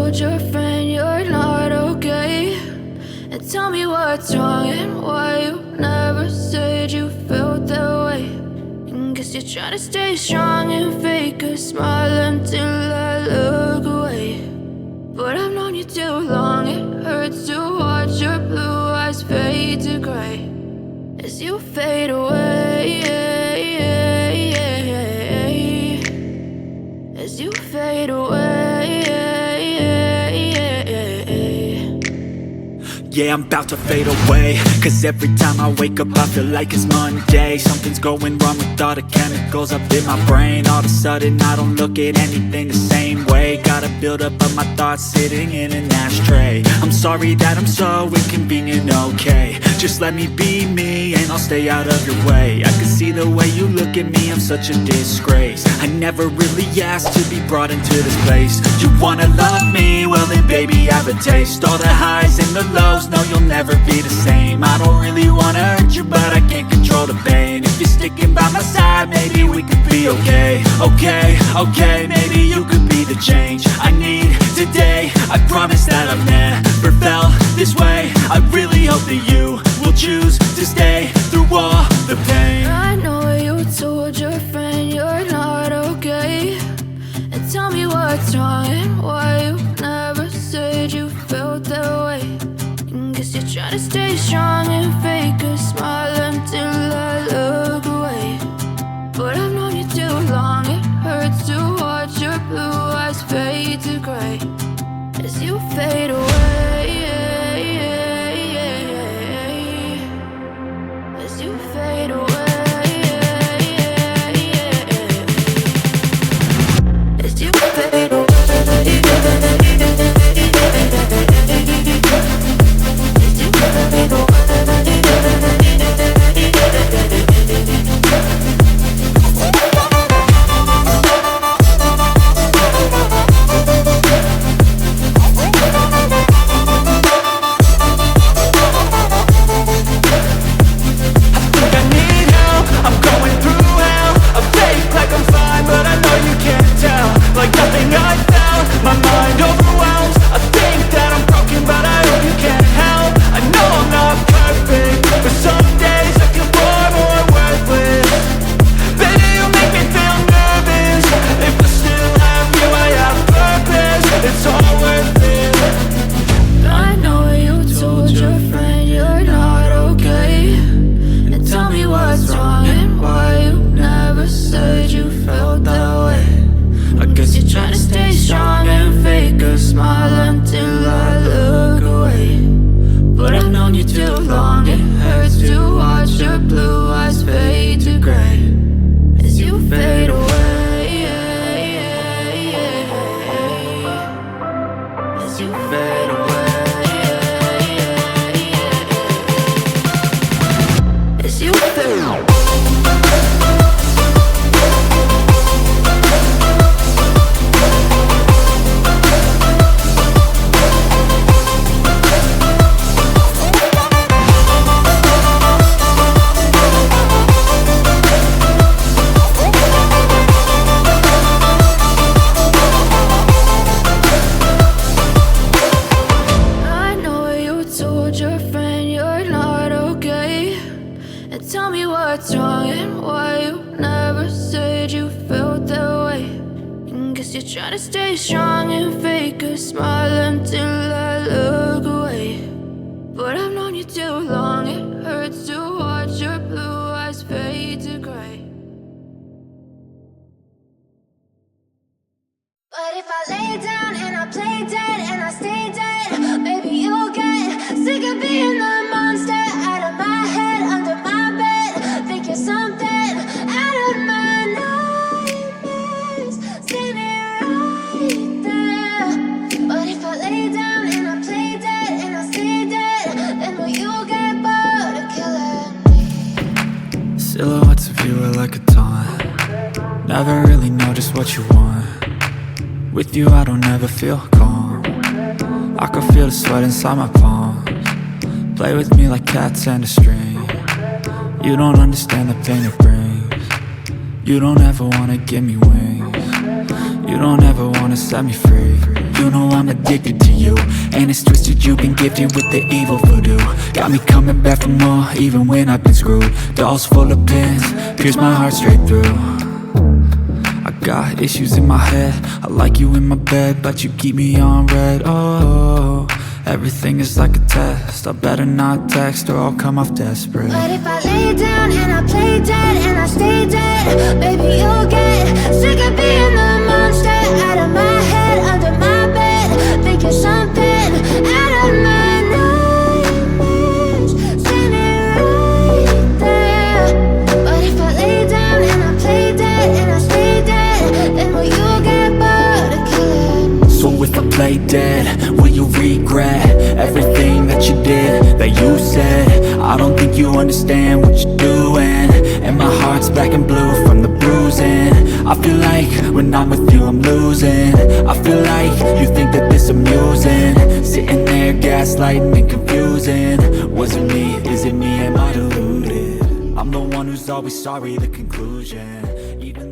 told your friend you're not okay? And tell me what's wrong and why you never said you felt that way. And guess you're trying to stay strong and fake a smile until I look away. But I've known you too long, it hurts to watch your blue eyes fade to gray as you fade away, as you fade away. Yeah, I'm about to fade away, cause every time I wake up I feel like it's Monday. Something's going wrong with all the chemicals up in my brain. All of a sudden I don't look at anything the same way. Gotta build up of my thoughts sitting in an ashtray. I'm sorry that I'm so inconvenient, okay? Just let me be me and I'll stay out of your way. I can see the way you look at me, I'm such a disgrace. I never really asked to be brought into this place. You wanna love me? Well then baby have a taste. All the highs and the lows, no, you'll never be the same. I don't really wanna hurt you, but I can't control the pain. If you're sticking by my side, maybe we could be okay. Okay, maybe you could be the change I need today. I promise that I've never felt this way. I really hope that you will choose to stay through all the pain. I know you told your friend you're not okay. And tell me what's wrong and why you never said you felt that way. Guess you're trying to stay strong and fake a smile until I look away. But I've known you too long, it hurts to watch your blue eyes fade to gray as you fade away, as you fade away, as you fade away. Try to stay strong and fake a smile until I look away. But I've known you too long, it hurts to watch your blue eyes fade to gray. But if I lay down and I play dead and I stay dead, maybe you'll get sick of being the monster out of my head, under my bed. Think you're something out of my nightmares, standing right there. But if I lay down and I play dead and I stay dead, then will you get bored of killing me? Silhouettes of you are like a taunt. Never really know just what you want. With you I don't ever feel calm. I can feel the sweat inside my palms. Play with me like cats and a string. You don't understand the pain it brings. You don't ever wanna give me wings. You don't ever wanna set me free. you know I'm addicted to you. And it's twisted, you've been gifted with the evil voodoo. Got me coming back for more, even when I've been screwed. Dolls full of pins, pierce my heart straight through. I got issues in my head, I like you in my bed, but you keep me on red. Oh, everything is like a test, I better not text or I'll come off desperate. But if I lay down and I play dead and I stay dead, baby, you'll get sick of being the monster out of my head, under my bed. Think you're something out of my nightmares, standing right there. But if I lay down and I play dead and I stay dead, then will you get bored of killing? So if I play dead, will you regret everything that you did, that you said? I don't think you understand what you're doing, and my heart's black and blue from the bruising. I feel like when I'm with you I'm losing. I feel like you think that this amusing, sitting there gaslighting and confusing. Was it me? Is it me? Am I deluded? I'm the one who's always sorry, the conclusion. Even